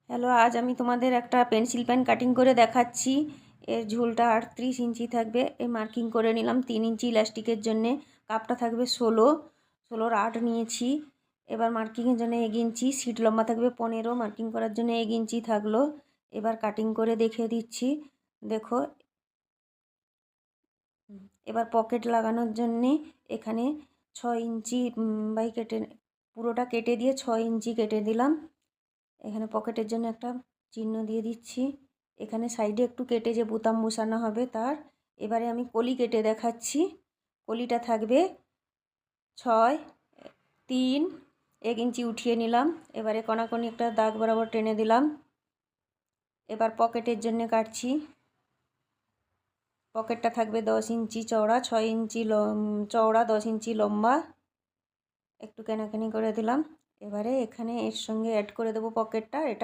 Hello, আজ আমি তোমাদের একটা পেন্সিল পেন কাটিং করে দেখাচ্ছি। এর ঝুলটা 38 ইঞ্চি থাকবে। এই মার্কিং করে নিলাম 3 ইঞ্চি ইলাস্টিকের জন্যে। কাপটা থাকবে 16 8 নিয়েছি। এবার মার্কিংয়ের জন্য 1 ইঞ্চি, সিট লম্বা থাকবে 15, মার্কিং করার জন্য 1 ইঞ্চি থাকলো। এবার কাটিং করে দেখিয়ে দিচ্ছি, দেখো। এবার পকেট লাগানোর জন্যে এখানে 6 ইঞ্চি বাই কেটে, পুরোটা কেটে দিয়ে 6 ইঞ্চি কেটে দিলাম। এখানে পকেটের জন্য একটা চিহ্ন দিয়ে দিচ্ছি। এখানে সাইডে একটু কেটে যে বোতাম বসানো হবে তার। এবারে আমি কলি কেটে দেখাচ্ছি। কলিটা থাকবে 6 3, 1 ইঞ্চি উঠিয়ে নিলাম। এবারে কোনাকুনি একটা দাগ বরাবর টেনে দিলাম। এবার পকেটের জন্য কাটছি। পকেটটা থাকবে 10 ইঞ্চি চওড়া, 6 ইঞ্চি চওড়া, 10 ইঞ্চি লম্বা। একটু কেনাকানি করে দিলাম। এবারে এখানে এর সঙ্গে অ্যাড করে দেবো পকেটটা। এটা